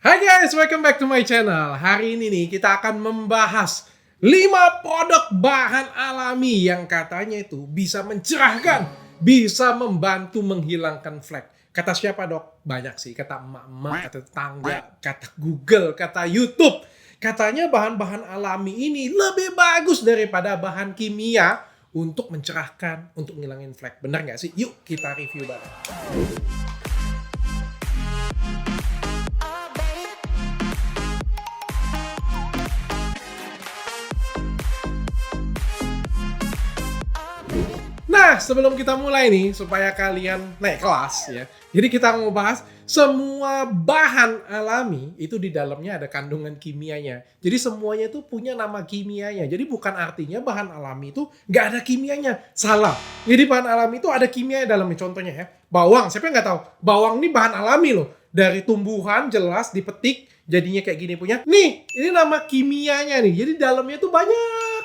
Hai guys, welcome back to my channel. Hari ini nih kita akan membahas 5 produk bahan alami yang katanya itu bisa mencerahkan, bisa membantu menghilangkan flek. Kata siapa dok? Banyak sih, kata emak-emak, kata tetangga, kata Google, kata YouTube. Katanya bahan-bahan alami ini lebih bagus daripada bahan kimia untuk mencerahkan, untuk ngilangin flek. Bener nggak sih? Yuk kita review bareng. Nah, sebelum kita mulai nih, supaya kalian naik kelas ya. Jadi kita mau bahas semua bahan alami itu di dalamnya ada kandungan kimianya. Jadi semuanya itu punya nama kimianya. Jadi bukan artinya bahan alami itu nggak ada kimianya. Salah. Jadi bahan alami itu ada kimia dalamnya. Contohnya ya, bawang. Siapa yang nggak tahu? Bawang ini bahan alami loh. Dari tumbuhan jelas dipetik jadinya kayak gini punya. Nih, ini nama kimianya nih. Jadi dalamnya tuh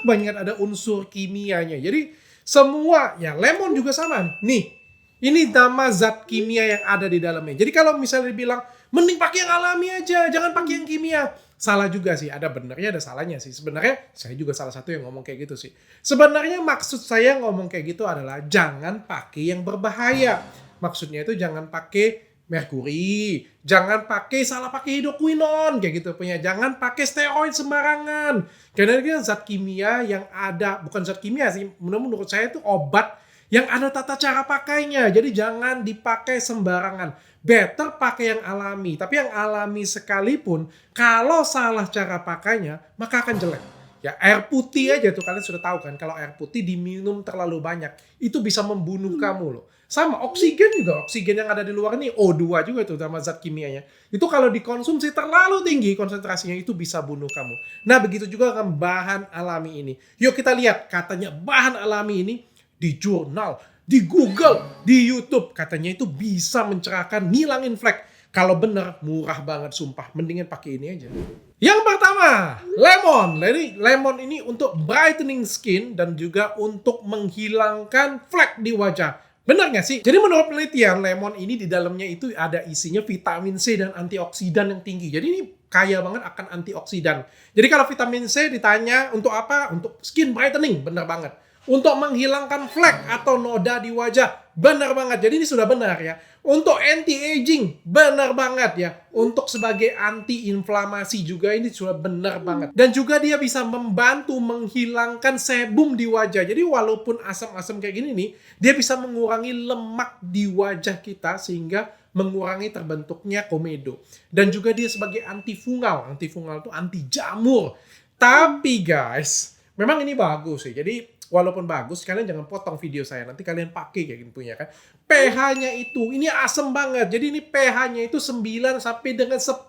banyak ada unsur kimianya. Jadi semua, ya lemon juga sama. Nih, ini nama zat kimia yang ada di dalamnya. Jadi kalau misalnya dibilang, mending pakai yang alami aja, jangan pakai yang kimia. Salah juga sih, ada benernya, ada salahnya sih. Sebenarnya, saya juga salah satu yang ngomong kayak gitu sih. Sebenarnya maksud saya ngomong kayak gitu adalah, jangan pakai yang berbahaya. Maksudnya itu jangan pakai merkuri, jangan salah pakai hidroquinon kayak gitu punya, jangan pakai steroid sembarangan. Karena ini zat kimia yang ada, bukan zat kimia sih, menurut saya itu obat yang ada tata cara pakainya. Jadi jangan dipakai sembarangan. Better pakai yang alami. Tapi yang alami sekalipun, kalau salah cara pakainya, maka akan jelek. Ya air putih aja tuh, kalian sudah tahu kan, kalau air putih diminum terlalu banyak, itu bisa membunuh kamu loh. Sama oksigen juga, oksigen yang ada di luar ini O2 juga tuh sama zat kimianya. Itu kalau dikonsumsi terlalu tinggi konsentrasinya itu bisa bunuh kamu. Nah begitu juga dengan bahan alami ini. Yuk kita lihat, katanya bahan alami ini di jurnal, di Google, di YouTube, katanya itu bisa mencerahkan, ngilangin flek. Kalau bener, murah banget sumpah. Mendingan pakai ini aja. Yang pertama, lemon. Lemon ini untuk brightening skin dan juga untuk menghilangkan flek di wajah. Benar nggak sih? Jadi menurut penelitian, lemon ini di dalamnya itu ada isinya vitamin C dan antioksidan yang tinggi. Jadi ini kaya banget akan antioksidan. Jadi kalau vitamin C ditanya untuk apa? Untuk skin brightening, benar banget. Untuk menghilangkan flek atau noda di wajah, benar banget. Jadi ini sudah benar ya. Untuk anti-aging, benar banget ya. Untuk sebagai anti-inflamasi juga ini sudah benar banget. Dan juga dia bisa membantu menghilangkan sebum di wajah. Jadi walaupun asam-asam kayak gini nih, dia bisa mengurangi lemak di wajah kita sehingga mengurangi terbentuknya komedo. Dan juga dia sebagai antifungal. Antifungal itu anti jamur. Tapi guys, memang ini bagus sih. Jadi walaupun bagus, kalian jangan potong video saya. Nanti kalian pakai kayak gini punya kan. pH-nya itu, ini asam banget. Jadi ini pH-nya itu 9 sampai dengan 10.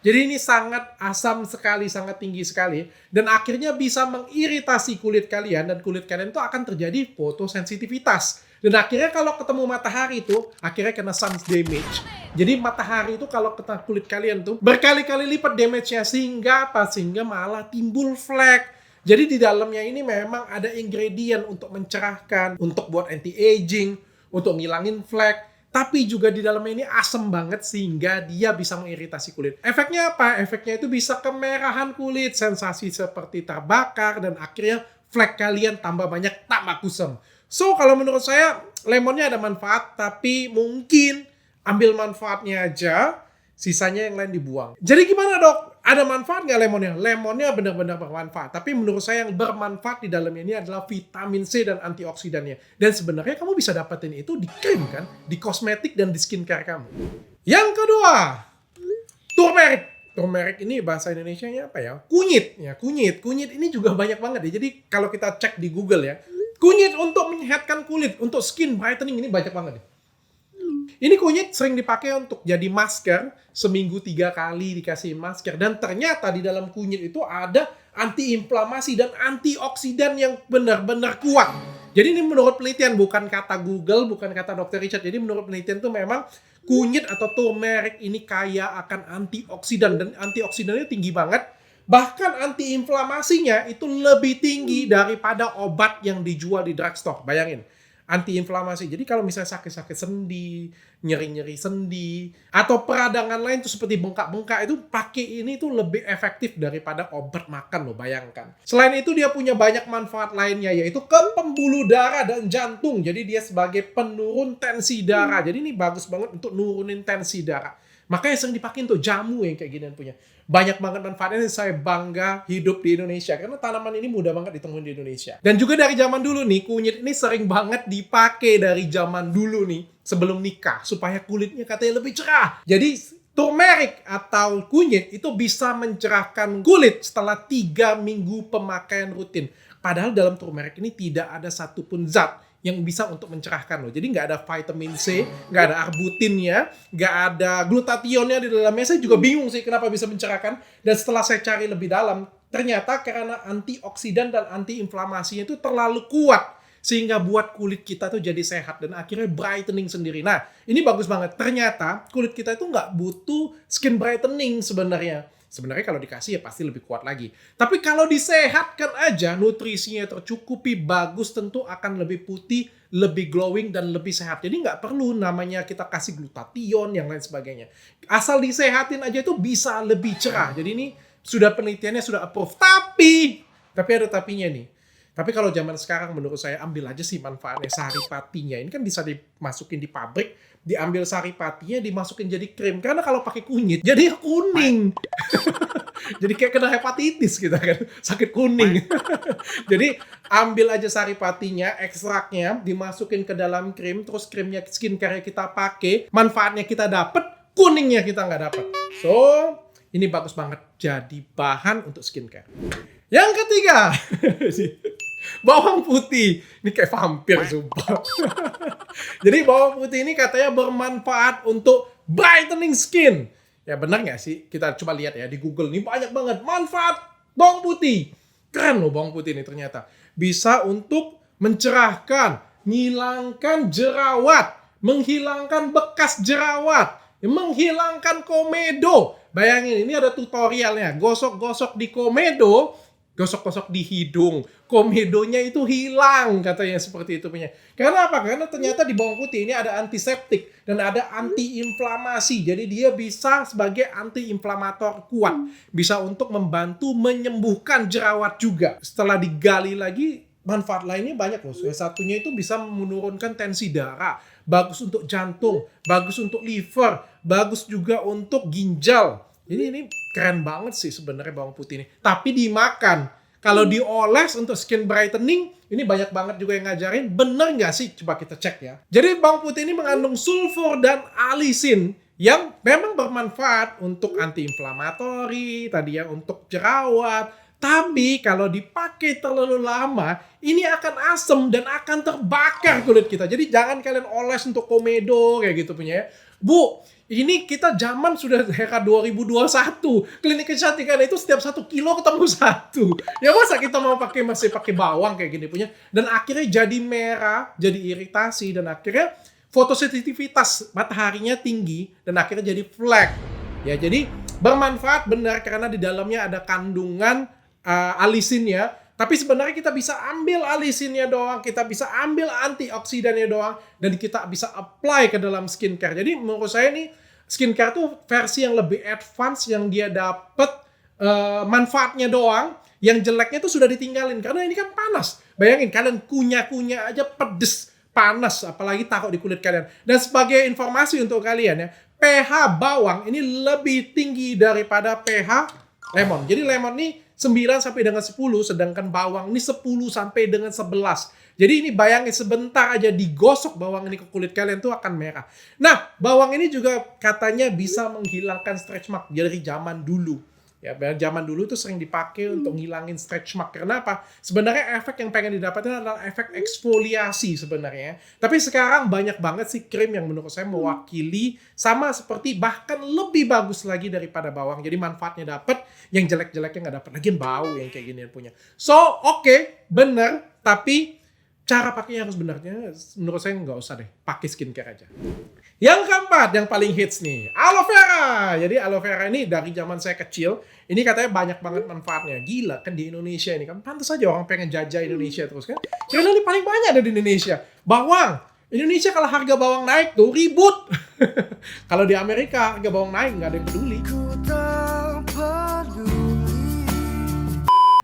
Jadi ini sangat asam sekali, sangat tinggi sekali. Dan akhirnya bisa mengiritasi kulit kalian. Dan kulit kalian itu akan terjadi fotosensitivitas. Dan akhirnya kalau ketemu matahari itu, akhirnya kena sun damage. Jadi matahari itu kalau kena kulit kalian tuh, berkali-kali lipat damage-nya. Sehingga apa? Sehingga malah timbul flek. Jadi di dalamnya ini memang ada ingredient untuk mencerahkan, untuk buat anti-aging, untuk ngilangin flek. Tapi juga di dalamnya ini asam banget sehingga dia bisa mengiritasi kulit. Efeknya apa? Efeknya itu bisa kemerahan kulit, sensasi seperti terbakar, dan akhirnya flek kalian tambah banyak, tambah kusam. So kalau menurut saya lemonnya ada manfaat, tapi mungkin ambil manfaatnya aja, sisanya yang lain dibuang. Jadi gimana dok? Ada manfaat nggak lemonnya? Lemonnya benar-benar bermanfaat. Tapi menurut saya yang bermanfaat di dalamnya ini adalah vitamin C dan antioksidannya. Dan sebenarnya kamu bisa dapetin itu di krim kan? Di kosmetik dan di skincare kamu. Yang kedua, turmeric. Turmeric ini bahasa Indonesianya apa ya? Kunyit. Ya, kunyit. Kunyit ini juga banyak banget ya. Jadi kalau kita cek di Google ya, kunyit untuk menyehatkan kulit, untuk skin brightening ini banyak banget ya. Ini kunyit sering dipakai untuk jadi masker, seminggu 3 kali dikasih masker. Dan ternyata di dalam kunyit itu ada antiinflamasi dan antioksidan yang benar-benar kuat. Jadi ini menurut penelitian, bukan kata Google, bukan kata Dr. Richard. Jadi menurut penelitian itu memang kunyit atau turmeric ini kaya akan antioksidan. Dan antioksidannya tinggi banget. Bahkan antiinflamasinya itu lebih tinggi daripada obat yang dijual di drugstore. Bayangin. anti-inflamasi. Jadi kalau misalnya sakit-sakit sendi, nyeri-nyeri sendi, atau peradangan lain tuh seperti bengkak-bengkak, itu pakai ini tuh lebih efektif daripada obat makan loh, bayangkan. Selain itu dia punya banyak manfaat lainnya, yaitu ke pembuluh darah dan jantung. Jadi dia sebagai penurun tensi darah. Jadi ini bagus banget untuk nurunin tensi darah. Makanya sering dipakai untuk jamu yang kayak ginian punya. Banyak banget manfaatnya, saya bangga hidup di Indonesia. Karena tanaman ini mudah banget ditemuin di Indonesia. Dan juga dari zaman dulu nih, kunyit ini sering banget dipakai dari zaman dulu nih, sebelum nikah. Supaya kulitnya katanya lebih cerah. Jadi turmeric atau kunyit itu bisa mencerahkan kulit setelah 3 minggu pemakaian rutin. Padahal dalam turmeric ini tidak ada satupun zat yang bisa untuk mencerahkan loh. Jadi nggak ada vitamin C, nggak ada arbutinnya, nggak ada glutathionnya di dalamnya. Saya juga bingung sih kenapa bisa mencerahkan. Dan setelah saya cari lebih dalam, ternyata karena antioksidan dan antiinflamasinya itu terlalu kuat. Sehingga buat kulit kita tuh jadi sehat dan akhirnya brightening sendiri. Nah, ini bagus banget. Ternyata kulit kita itu nggak butuh skin brightening sebenarnya. Sebenarnya kalau dikasih ya pasti lebih kuat lagi. Tapi kalau disehatkan aja, nutrisinya tercukupi, bagus, tentu akan lebih putih, lebih glowing, dan lebih sehat. Jadi nggak perlu namanya kita kasih glutathione, yang lain sebagainya. Asal disehatin aja itu bisa lebih cerah. Jadi ini sudah penelitiannya sudah approve. Tapi ada tapinya nih. Tapi kalau zaman sekarang menurut saya ambil aja sih manfaatnya saripatinya. Ini kan bisa dimasukin di pabrik, diambil saripatinya, dimasukin jadi krim. Karena kalau pakai kunyit, jadi kuning. Jadi kayak kena hepatitis kita kan, sakit kuning. Jadi ambil aja saripatinya, ekstraknya, dimasukin ke dalam krim, terus krimnya skincare kita pakai, manfaatnya kita dapat, kuningnya kita nggak dapat. So, ini bagus banget jadi bahan untuk skincare. Yang ketiga, bawang putih. Ini kayak vampir sumpah. Jadi bawang putih ini katanya bermanfaat untuk brightening skin. Ya benar nggak sih? Kita coba lihat ya di Google. Ini banyak banget manfaat bawang putih. Keren loh bawang putih ini ternyata. Bisa untuk mencerahkan, menghilangkan jerawat, menghilangkan bekas jerawat, menghilangkan komedo. Bayangin ini ada tutorialnya. Gosok-gosok di komedo, gosok-gosok di hidung, komedonya itu hilang katanya seperti itu punya. Karena apa? Karena ternyata di bawang putih ini ada antiseptik dan ada antiinflamasi. Jadi dia bisa sebagai antiinflamator kuat, bisa untuk membantu menyembuhkan jerawat juga. Setelah digali lagi, manfaat lainnya banyak loh. Satunya itu bisa menurunkan tensi darah, bagus untuk jantung, bagus untuk liver, bagus juga untuk ginjal. Jadi ini keren banget sih sebenarnya bawang putih ini. Tapi dimakan. Kalau dioles untuk skin brightening, ini banyak banget juga yang ngajarin. Bener nggak sih? Coba kita cek ya. Jadi bawang putih ini mengandung sulfur dan alisin yang memang bermanfaat untuk anti-inflamatori, tadi ya untuk jerawat. Tapi kalau dipakai terlalu lama, ini akan asam dan akan terbakar kulit kita. Jadi jangan kalian oles untuk komedo kayak gitu punya ya. Bu, ini kita zaman sudah era 2021. Klinik kecantikan itu setiap 1 kilo ketemu 1. Ya masa kita mau masih pakai bawang kayak gini punya. Dan akhirnya jadi merah, jadi iritasi. Dan akhirnya fotosensitivitas mataharinya tinggi. Dan akhirnya jadi flek. Ya jadi bermanfaat benar karena di dalamnya ada kandungan alisinnya. Tapi sebenarnya kita bisa ambil alisinnya doang, kita bisa ambil antioksidannya doang, dan kita bisa apply ke dalam skincare. Jadi menurut saya nih, skincare tuh versi yang lebih advance, yang dia dapat manfaatnya doang, yang jeleknya tuh sudah ditinggalin. Karena ini kan panas. Bayangin kalian kunyah-kunyah aja pedes, panas, apalagi taruh di kulit kalian. Dan sebagai informasi untuk kalian ya, pH bawang ini lebih tinggi daripada pH lemon. Jadi lemon nih 9 sampai dengan 10, sedangkan bawang ini 10 sampai dengan 11. Jadi ini bayangin sebentar aja digosok bawang ini ke kulit kalian tuh akan merah. Nah, bawang ini juga katanya bisa menghilangkan stretch mark dari zaman dulu. Ya, zaman dulu tuh sering dipakai untuk ngilangin stretch mark. Karena apa? Sebenarnya efek yang pengen didapatkan adalah efek eksfoliasi sebenarnya. Tapi sekarang banyak banget sih krim yang menurut saya mewakili sama seperti bahkan lebih bagus lagi daripada bawang. Jadi manfaatnya dapat, yang jelek-jeleknya nggak dapat. Lagian bau yang kayak gini punya. So, oke, bener. Tapi cara pakainya harus benarnya menurut saya nggak usah deh. Pakai skincare aja. Yang keempat, yang paling hits nih, aloe vera. Jadi aloe vera ini dari zaman saya kecil, ini katanya banyak banget manfaatnya. Gila kan di Indonesia ini kan, pantas aja orang pengen jajah Indonesia terus kan. Karena ini paling banyak ada di Indonesia. Bawang, Indonesia kalau harga bawang naik tuh ribut. Kalau di Amerika harga bawang naik nggak ada yang peduli.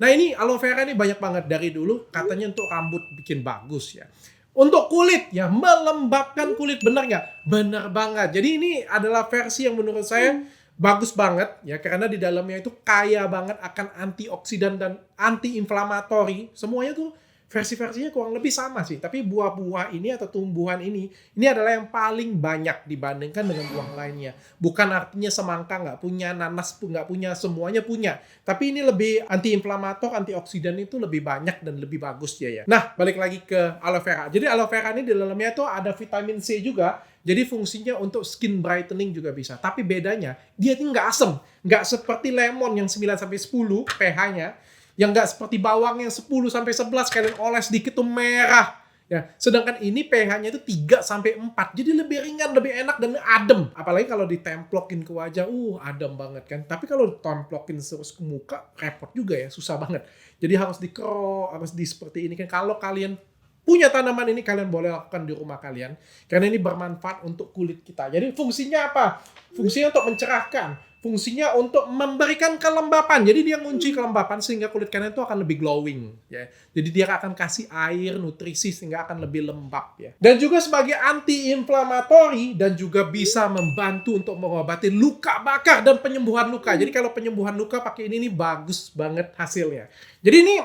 Nah ini aloe vera ini banyak banget dari dulu katanya untuk rambut bikin bagus ya. Untuk kulit ya melembabkan kulit, bener nggak? Bener banget. Jadi ini adalah versi yang menurut saya bagus banget ya karena di dalamnya itu kaya banget akan antioksidan dan anti-inflamatori. Semuanya tuh versi-versinya kurang lebih sama sih. Tapi buah-buah ini atau tumbuhan ini adalah yang paling banyak dibandingkan dengan buah lainnya. Bukan artinya semangka nggak punya, nanas pun nggak punya, semuanya punya. Tapi ini lebih anti-inflamator, antioksidan itu lebih banyak dan lebih bagus ya. Nah, balik lagi ke aloe vera. Jadi aloe vera ini di dalamnya tuh ada vitamin C juga. Jadi fungsinya untuk skin brightening juga bisa. Tapi bedanya, dia ini nggak asem. Nggak seperti lemon yang 9-10 pH-nya. Yang nggak seperti bawang yang 10-11 kalian oles sedikit tuh merah. Ya, sedangkan ini pH-nya itu 3-4. Jadi lebih ringan, lebih enak dan adem. Apalagi kalau ditemplokin ke wajah, adem banget kan. Tapi kalau ditemplokin terus ke muka, repot juga ya, susah banget. Jadi harus dikerok, harus seperti ini kan. Kalau kalian punya tanaman ini, kalian boleh lakukan di rumah kalian. Karena ini bermanfaat untuk kulit kita. Jadi fungsinya apa? Fungsinya untuk mencerahkan. Fungsinya untuk memberikan kelembapan. Jadi dia ngunci kelembapan sehingga kulit kalian itu akan lebih glowing. Ya. Jadi dia akan kasih air, nutrisi sehingga akan lebih lembab. Ya. Dan juga sebagai anti-inflamatori dan juga bisa membantu untuk mengobati luka bakar dan penyembuhan luka. Jadi kalau penyembuhan luka pakai ini bagus banget hasilnya. Jadi ini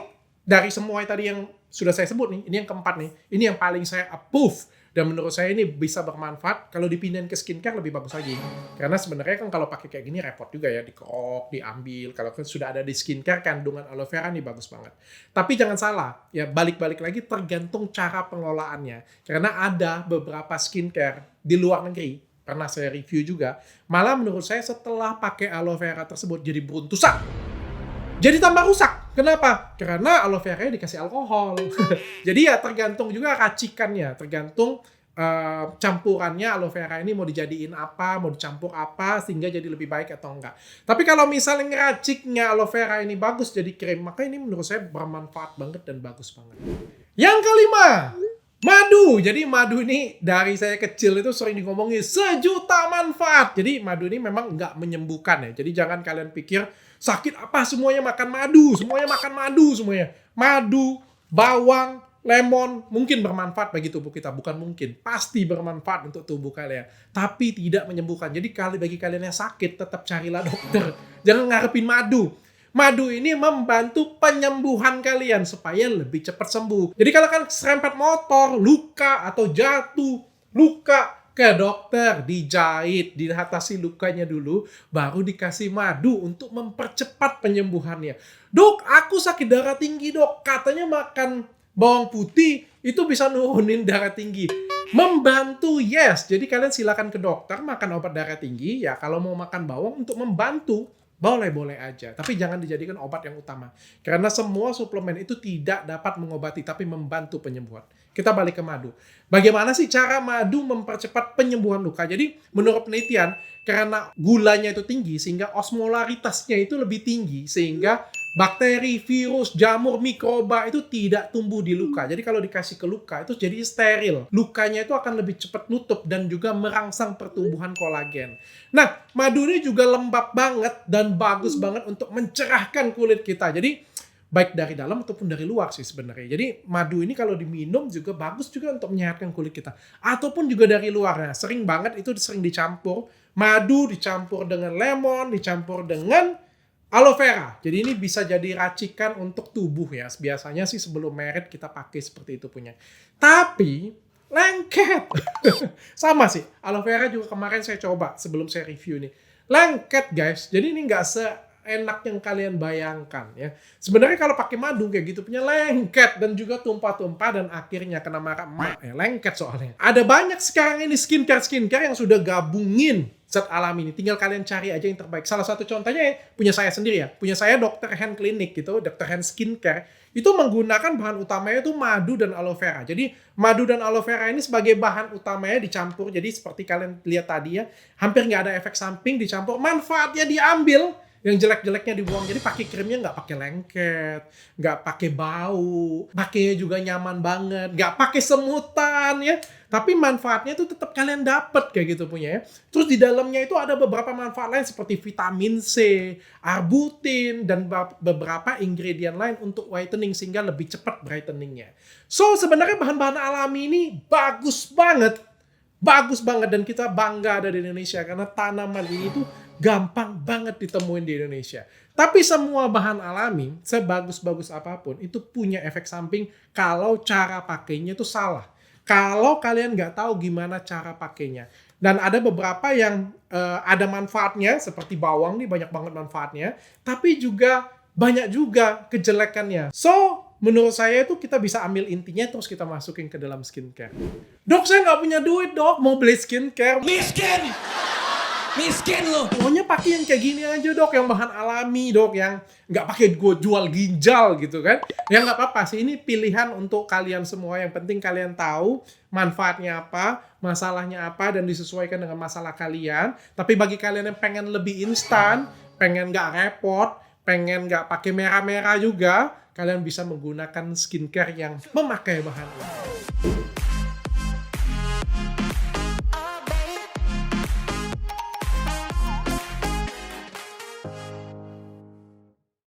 dari semua tadi yang sudah saya sebut nih, ini yang keempat nih. Ini yang paling saya approve. Dan menurut saya ini bisa bermanfaat. Kalau dipindahin ke skincare lebih bagus lagi. Karena sebenarnya kan kalau pakai kayak gini repot juga ya. Dikerok, diambil. Kalau kan sudah ada di skincare, kandungan aloe vera ini bagus banget. Tapi jangan salah. Ya balik-balik lagi tergantung cara pengelolaannya. Karena ada beberapa skincare di luar negeri. Pernah saya review juga. Malah menurut saya setelah pakai aloe vera tersebut jadi beruntusan. Jadi tambah rusak. Kenapa? Karena aloe vera dikasih alkohol. Jadi ya tergantung juga racikannya, tergantung campurannya aloe vera ini mau dijadiin apa, mau dicampur apa sehingga jadi lebih baik atau enggak. Tapi kalau misalnya ngeraciknya aloe vera ini bagus jadi krim, maka ini menurut saya bermanfaat banget dan bagus banget. Yang kelima, madu. Jadi madu ini dari saya kecil itu sering ngomongin sejuta manfaat. Jadi madu ini memang nggak menyembuhkan ya. Jadi jangan kalian pikir sakit apa semuanya makan madu, semuanya. Madu, bawang, lemon mungkin bermanfaat bagi tubuh kita, bukan mungkin, pasti bermanfaat untuk tubuh kalian, tapi tidak menyembuhkan. Jadi bagi kalian yang sakit tetap carilah dokter. Jangan ngarepin madu. Madu ini membantu penyembuhan kalian supaya lebih cepat sembuh. Jadi kalau kan serempet motor, luka atau jatuh, luka, ke dokter, dijahit, diatasi lukanya dulu, baru dikasih madu untuk mempercepat penyembuhannya. Dok, aku sakit darah tinggi dok, katanya makan bawang putih itu bisa nurunin darah tinggi. Membantu, yes. Jadi kalian silakan ke dokter makan obat darah tinggi, ya kalau mau makan bawang untuk membantu, boleh-boleh aja. Tapi jangan dijadikan obat yang utama. Karena semua suplemen itu tidak dapat mengobati, tapi membantu penyembuhan. Kita balik ke madu. Bagaimana sih cara madu mempercepat penyembuhan luka? Jadi menurut penelitian, karena gulanya itu tinggi, sehingga osmolaritasnya itu lebih tinggi, sehingga bakteri, virus, jamur, mikroba itu tidak tumbuh di luka. Jadi kalau dikasih ke luka, itu jadi steril. Lukanya itu akan lebih cepat nutup dan juga merangsang pertumbuhan kolagen. Nah, madu ini juga lembab banget dan bagus banget untuk mencerahkan kulit kita. Jadi baik dari dalam ataupun dari luar sih sebenarnya. Jadi madu ini kalau diminum juga bagus juga untuk menyehatkan kulit kita. Ataupun juga dari luar. Nah, sering banget itu sering dicampur. Madu dicampur dengan lemon, dicampur dengan aloe vera. Jadi ini bisa jadi racikan untuk tubuh ya. Biasanya sih sebelum merit kita pakai seperti itu punya. Tapi lengket. Sama sih. Aloe vera juga kemarin saya coba sebelum saya review nih. Lengket guys. Jadi ini nggak enak yang kalian bayangkan ya. Sebenarnya kalau pakai madu kayak gitu punya lengket dan juga tumpah-tumpah dan akhirnya kena marah emak ya, lengket soalnya. Ada banyak sekarang ini skincare yang sudah gabungin zat alami ini. Tinggal kalian cari aja yang terbaik. Salah satu contohnya ya, punya saya sendiri ya. Punya saya Dr. Hand Clinic gitu, Dr. Hand Skincare. Itu menggunakan bahan utamanya itu madu dan aloe vera. Jadi madu dan aloe vera ini sebagai bahan utamanya dicampur. Jadi seperti kalian lihat tadi ya, hampir nggak ada efek samping dicampur. Manfaatnya diambil, yang jelek-jeleknya dibuang. Jadi pakai krimnya nggak pakai lengket, nggak pakai bau, pakainya juga nyaman banget, nggak pakai semutan ya. Tapi manfaatnya itu tetap kalian dapat kayak gitu punya ya. Terus di dalamnya itu ada beberapa manfaat lain seperti vitamin C, arbutin, dan beberapa ingredient lain untuk whitening sehingga lebih cepat brightening-nya. So sebenarnya bahan-bahan alami ini bagus banget dan kita bangga ada di Indonesia karena tanaman ini tuh gampang banget ditemuin di Indonesia. Tapi semua bahan alami, sebagus-bagus apapun, itu punya efek samping kalau cara pakainya itu salah. Kalau kalian nggak tahu gimana cara pakainya. Dan ada beberapa yang ada manfaatnya, seperti bawang nih banyak banget manfaatnya, tapi juga banyak juga kejelekannya. So, menurut saya itu kita bisa ambil intinya terus kita masukin ke dalam skincare. Dok, saya nggak punya duit dok, mau beli skincare. Miskin! Miskin lo! Pokoknya pakai yang kayak gini aja dok, yang bahan alami dok, yang nggak pakai gue jual ginjal gitu kan. Ya nggak apa-apa sih, ini pilihan untuk kalian semua. Yang penting kalian tahu manfaatnya apa, masalahnya apa, dan disesuaikan dengan masalah kalian. Tapi bagi kalian yang pengen lebih instan, pengen nggak repot, pengen nggak pakai merah-merah juga, kalian bisa menggunakan skincare yang memakai bahan ini.